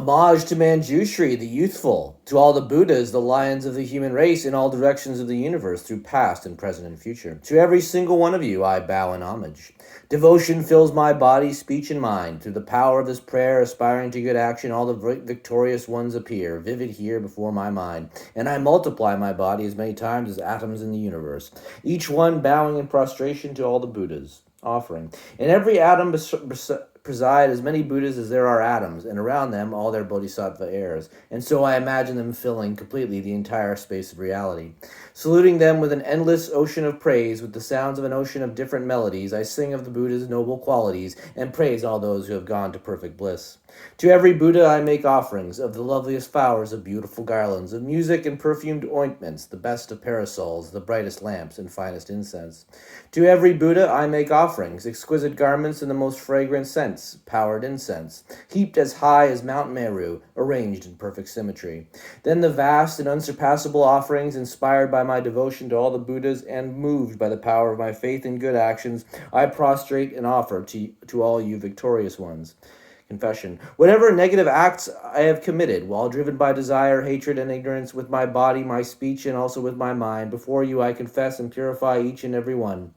Homage to Manjushri, the youthful, to all the Buddhas, the lions of the human race, in all directions of the universe, through past and present and future. To every single one of you I bow in homage. Devotion fills my body, speech, and mind. Through the power of this prayer, aspiring to good action, all the victorious ones appear, vivid here before my mind. And I multiply my body as many times as atoms in the universe, each one bowing in prostration to all the Buddhas, offering. In every atom preside as many Buddhas as there are atoms, and around them all their bodhisattva heirs, and so I imagine them filling completely the entire space of reality. Saluting them with an endless ocean of praise, with the sounds of an ocean of different melodies, I sing of the Buddha's noble qualities, and praise all those who have gone to perfect bliss. To every Buddha I make offerings of the loveliest flowers, of beautiful garlands, of music and perfumed ointments, the best of parasols, the brightest lamps, and finest incense. To every Buddha I make offerings, exquisite garments and the most fragrant scents, powdered incense, heaped as high as Mount Meru, arranged in perfect symmetry. Then the vast and unsurpassable offerings, inspired by my devotion to all the Buddhas and moved by the power of my faith in good actions, I prostrate and offer to all you victorious ones. Confession. Whatever negative acts I have committed, while driven by desire, hatred, and ignorance, with my body, my speech, and also with my mind, before you I confess and purify each and every one.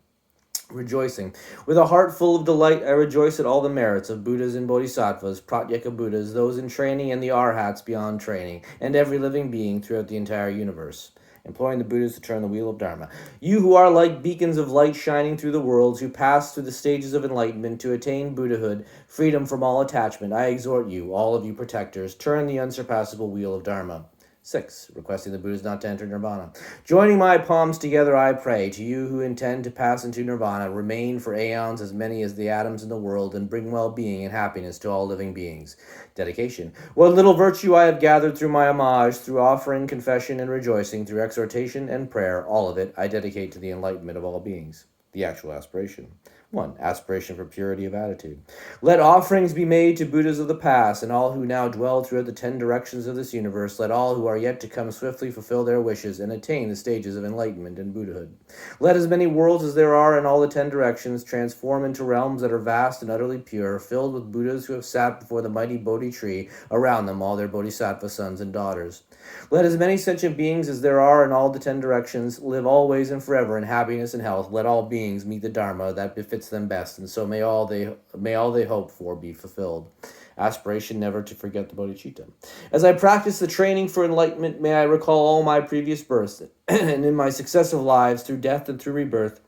Rejoicing. With a heart full of delight, I rejoice at all the merits of Buddhas and Bodhisattvas, Pratyeka Buddhas, those in training and the Arhats beyond training, and every living being throughout the entire universe. Imploring the Buddhas to turn the wheel of Dharma. You who are like beacons of light shining through the worlds, who pass through the stages of enlightenment to attain Buddhahood, freedom from all attachment, I exhort you, all of you protectors, turn the unsurpassable wheel of Dharma. 6. Requesting the Buddhas not to enter nirvana. Joining my palms together, I pray, to you who intend to pass into nirvana, remain for aeons as many as the atoms in the world, and bring well-being and happiness to all living beings. Dedication. What little virtue I have gathered through my homage, through offering, confession, and rejoicing, through exhortation and prayer, all of it I dedicate to the enlightenment of all beings. The actual aspiration. 1. Aspiration for purity of attitude. Let offerings be made to Buddhas of the past, and all who now dwell throughout the 10 directions of this universe. Let all who are yet to come swiftly fulfill their wishes and attain the stages of enlightenment and Buddhahood. Let as many worlds as there are in all the 10 directions transform into realms that are vast and utterly pure, filled with Buddhas who have sat before the mighty Bodhi tree, around them all their bodhisattva sons and daughters. Let as many sentient beings as there are in all the 10 directions live always and forever in happiness and health. Let all beings meet the Dharma that befits them best, and so may all they hope for be fulfilled. Aspiration never to forget the bodhicitta. As I practice the training for enlightenment, may I recall all my previous births, and in my successive lives, through death and through rebirth,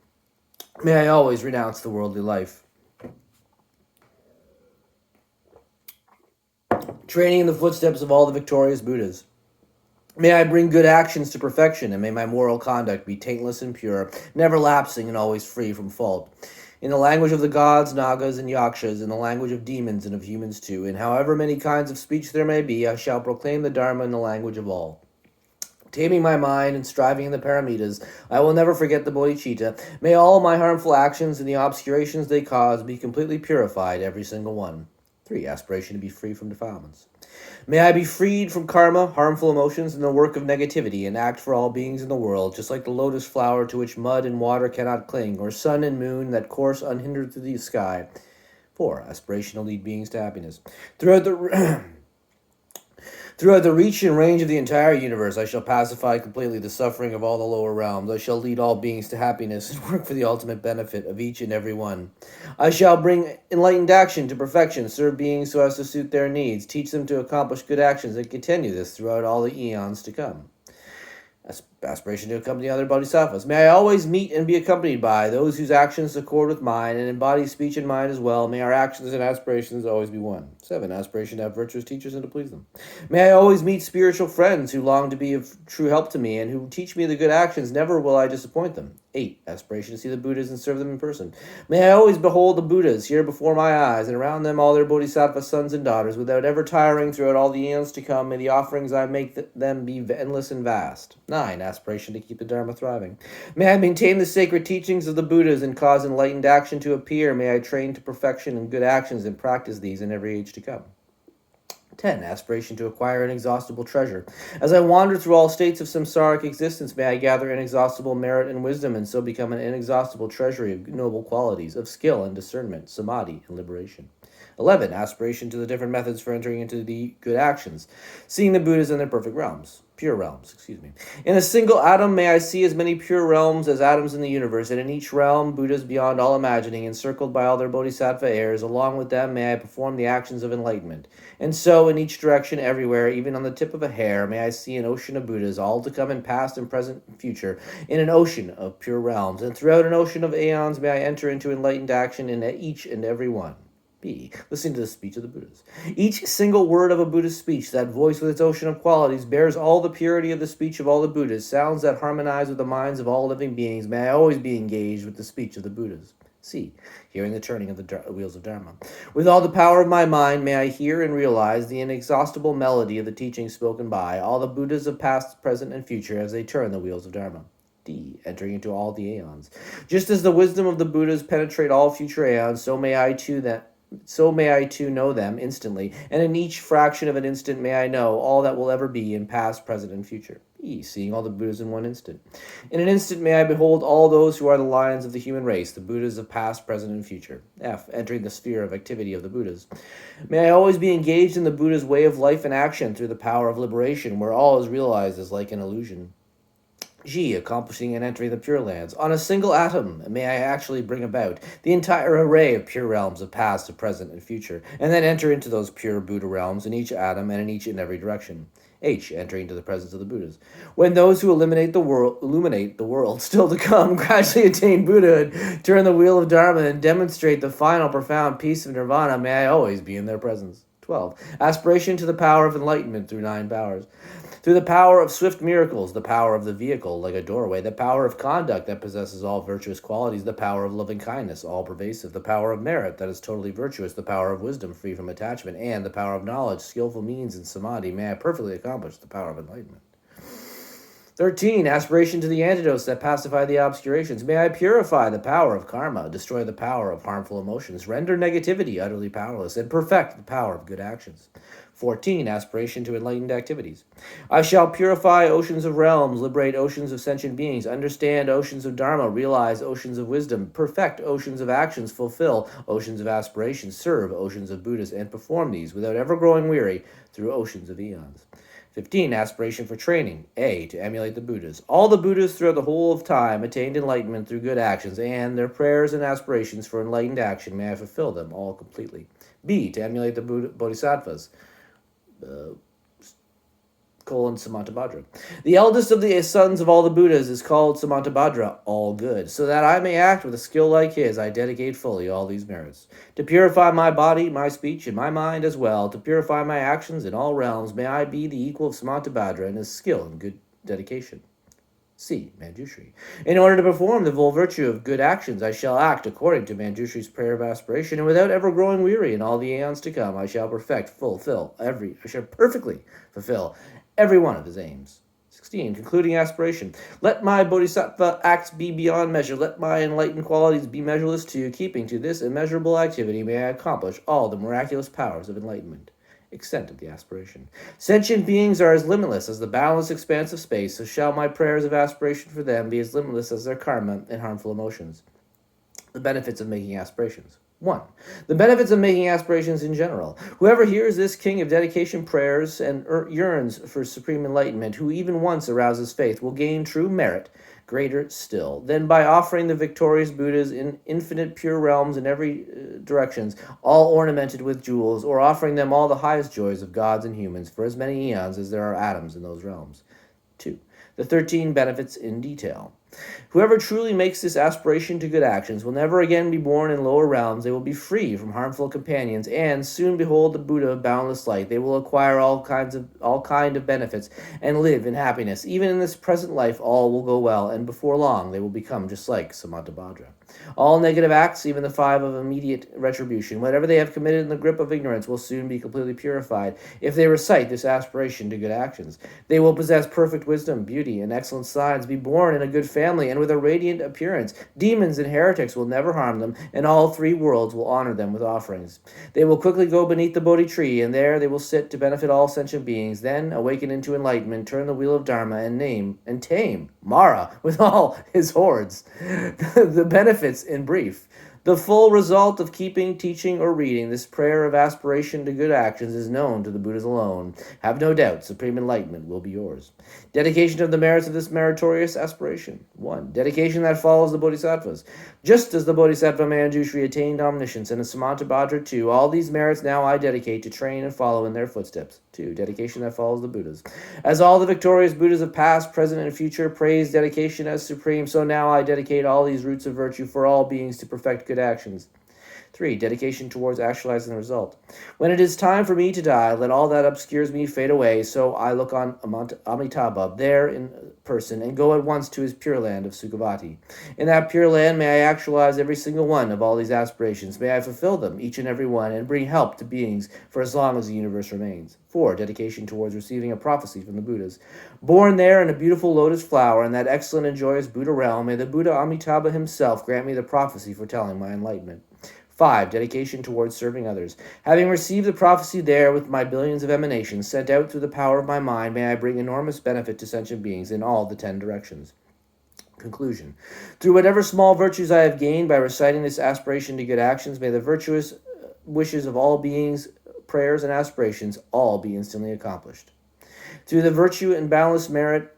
may I always renounce the worldly life. Training in the footsteps of all the victorious Buddhas. May I bring good actions to perfection, and may my moral conduct be taintless and pure, never lapsing and always free from fault. In the language of the gods, nagas, and yakshas, in the language of demons and of humans too, in however many kinds of speech there may be, I shall proclaim the Dharma in the language of all. Taming my mind and striving in the paramitas, I will never forget the bodhicitta. May all my harmful actions and the obscurations they cause be completely purified, every single one. 3. Aspiration to be free from defilements. May I be freed from karma, harmful emotions, and the work of negativity, and act for all beings in the world, just like the lotus flower to which mud and water cannot cling, or sun and moon that course unhindered through the sky. 4. Aspiration to lead beings to happiness. Throughout the reach and range of the entire universe, I shall pacify completely the suffering of all the lower realms. I shall lead all beings to happiness and work for the ultimate benefit of each and every one. I shall bring enlightened action to perfection, serve beings so as to suit their needs, teach them to accomplish good actions, and continue this throughout all the eons to come. Aspiration to accompany other bodhisattvas. May I always meet and be accompanied by those whose actions accord with mine and embody speech and mind as well. May our actions and aspirations always be one. 7. Aspiration to have virtuous teachers and to please them. May I always meet spiritual friends who long to be of true help to me and who teach me the good actions. Never will I disappoint them. 8. Aspiration to see the Buddhas and serve them in person. May I always behold the Buddhas here before my eyes, and around them all their bodhisattva sons and daughters, without ever tiring throughout all the eons to come. May the offerings I make them be endless and vast. 9. Aspiration to keep the Dharma thriving. May I maintain the sacred teachings of the Buddhas and cause enlightened action to appear. May I train to perfection and good actions and practice these in every age to come. 10. Aspiration to acquire inexhaustible treasure. As I wander through all states of samsaric existence, may I gather inexhaustible merit and wisdom, and so become an inexhaustible treasury of noble qualities, of skill and discernment, samadhi and liberation. 11. Aspiration to the different methods for entering into the good actions. Seeing the Buddhas in their perfect realms. Pure realms, excuse me. In a single atom, may I see as many pure realms as atoms in the universe, and in each realm, Buddhas beyond all imagining, encircled by all their bodhisattva heirs. Along with them, may I perform the actions of enlightenment. And so, in each direction, everywhere, even on the tip of a hair, may I see an ocean of Buddhas, all to come in past and present and future, in an ocean of pure realms. And throughout an ocean of aeons, may I enter into enlightened action in each and every one. B. Listening to the speech of the Buddhas. Each single word of a Buddha's speech, that voice with its ocean of qualities, bears all the purity of the speech of all the Buddhas, sounds that harmonize with the minds of all living beings. May I always be engaged with the speech of the Buddhas. C. Hearing the turning of the wheels of Dharma. With all the power of my mind, may I hear and realize the inexhaustible melody of the teachings spoken by all the Buddhas of past, present, and future as they turn the wheels of Dharma. D. Entering into all the aeons. Just as the wisdom of the Buddhas penetrate all future aeons, so may I too know them instantly, and in each fraction of an instant may I know all that will ever be in past, present, and future. E. Seeing all the Buddhas in one instant. In an instant may I behold all those who are the lions of the human race, the Buddhas of past, present, and future. F. Entering the sphere of activity of the Buddhas. May I always be engaged in the Buddha's way of life and action through the power of liberation, where all is realized as like an illusion. G. Accomplishing and entering the Pure Lands. On a single atom may I actually bring about the entire array of pure realms of past, of present, and future, and then enter into those pure Buddha realms in each atom and in each and every direction. H. Entering into the presence of the Buddhas. When those who illuminate the world still to come gradually attain Buddhahood, turn the wheel of Dharma, and demonstrate the final profound peace of Nirvana, may I always be in their presence. 12. Aspiration to the power of enlightenment through 9 powers. Through the power of swift miracles, the power of the vehicle, like a doorway, the power of conduct that possesses all virtuous qualities, the power of loving kindness, all pervasive, the power of merit that is totally virtuous, the power of wisdom free from attachment, and the power of knowledge, skillful means in samadhi, may I perfectly accomplish the power of enlightenment. 13. Aspiration to the antidotes that pacify the obscurations. May I purify the power of karma, destroy the power of harmful emotions, render negativity utterly powerless, and perfect the power of good actions. 14. Aspiration to enlightened activities. I shall purify oceans of realms, liberate oceans of sentient beings, understand oceans of dharma, realize oceans of wisdom, perfect oceans of actions, fulfill oceans of aspirations, serve oceans of Buddhas, and perform these without ever growing weary through oceans of eons. 15. Aspiration for training. A. To emulate the Buddhas. All the Buddhas throughout the whole of time attained enlightenment through good actions, and their prayers and aspirations for enlightened action, may I fulfill them all completely. B. To emulate the Bodhisattvas. Samantabhadra. The eldest of the sons of all the Buddhas is called Samantabhadra, all good. So that I may act with a skill like his, I dedicate fully all these merits. To purify my body, my speech, and my mind as well, to purify my actions in all realms, may I be the equal of Samantabhadra in his skill and good dedication. C. Manjushri. In order to perform the full virtue of good actions, I shall act according to Manjushri's prayer of aspiration, and without ever growing weary in all the aeons to come, I shall perfectly fulfill every one of his aims. 16. Concluding aspiration. Let my bodhisattva acts be beyond measure. Let my enlightened qualities be measureless too. Keeping to this immeasurable activity, may I accomplish all the miraculous powers of enlightenment. Extent of the aspiration. Sentient beings are as limitless as the boundless expanse of space, so shall my prayers of aspiration for them be as limitless as their karma and harmful emotions. The benefits of making aspirations. 1. The benefits of making aspirations in general. Whoever hears this king of dedication prayers and yearns for supreme enlightenment, who even once arouses faith, will gain true merit, greater still, than by offering the victorious Buddhas in infinite pure realms in every directions, all ornamented with jewels, or offering them all the highest joys of gods and humans for as many eons as there are atoms in those realms. 2. The 13 benefits in detail. Whoever truly makes this aspiration to good actions will never again be born in lower realms. They will be free from harmful companions, and soon behold the Buddha of boundless light. They will acquire all kind of benefits and live in happiness. Even in this present life, all will go well, and before long they will become just like Samantabhadra. All negative acts, even the 5 of immediate retribution, whatever they have committed in the grip of ignorance, will soon be completely purified if they recite this aspiration to good actions. They will possess perfect wisdom, beauty, and excellent signs, be born in a good family, and with a radiant appearance. Demons and heretics will never harm them, and all 3 worlds will honor them with offerings. They will quickly go beneath the Bodhi tree, and there they will sit to benefit all sentient beings. Then, awaken into enlightenment, turn the wheel of Dharma, and tame Mara with all his hordes. The benefits in brief. The full result of keeping, teaching, or reading this prayer of aspiration to good actions is known to the Buddhas alone. Have no doubt, supreme enlightenment will be yours. Dedication of the merits of this meritorious aspiration. 1. Dedication that follows the Bodhisattvas. Just as the Bodhisattva Manjushri attained omniscience and Samantabhadra 2, all these merits now I dedicate to train and follow in their footsteps. 2. Dedication that follows the Buddhas. As all the victorious Buddhas of past, present, and future praise dedication as supreme, so now I dedicate all these roots of virtue for all beings to perfect good actions. 3. Dedication towards actualizing the result. When it is time for me to die, let all that obscures me fade away, so I look on Amitabha there in person and go at once to his pure land of Sukhavati. In that pure land may I actualize every single one of all these aspirations. May I fulfill them, each and every one, and bring help to beings for as long as the universe remains. 4. Dedication towards receiving a prophecy from the Buddhas. Born there in a beautiful lotus flower in that excellent and joyous Buddha realm, may the Buddha Amitabha himself grant me the prophecy foretelling my enlightenment. 5. Dedication towards serving others. Having received the prophecy there with my billions of emanations sent out through the power of my mind, may I bring enormous benefit to sentient beings in all the 10 directions. Conclusion. Through whatever small virtues I have gained by reciting this aspiration to good actions, may the virtuous wishes of all beings, prayers, and aspirations all be instantly accomplished. Through the virtue and boundless merit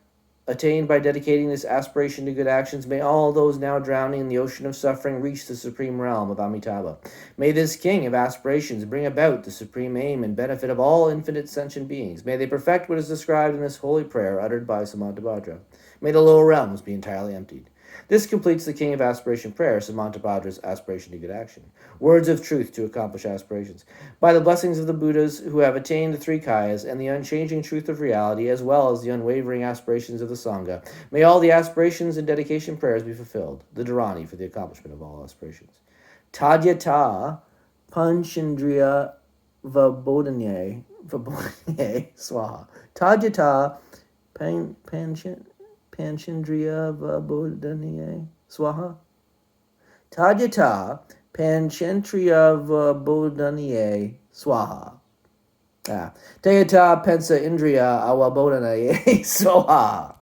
attained by dedicating this aspiration to good actions, may all those now drowning in the ocean of suffering reach the supreme realm of Amitabha. May this king of aspirations bring about the supreme aim and benefit of all infinite sentient beings. May they perfect what is described in this holy prayer uttered by Samantabhadra. May the lower realms be entirely emptied. This completes the King of Aspiration prayer, Samantabhadra's aspiration to good action. Words of truth to accomplish aspirations. By the blessings of the Buddhas who have attained the three kayas and the unchanging truth of reality, as well as the unwavering aspirations of the Sangha, may all the aspirations and dedication prayers be fulfilled. The Dharani for the accomplishment of all aspirations. Tadyata Panchendriya Vabodhanye Swaha. Tadyata Panchendriya Vabodhanye Swaha. Tadyata Panchendriya Vabodhanye Swaha. Tayata Pensa Indriya Awabodhanye Swaha.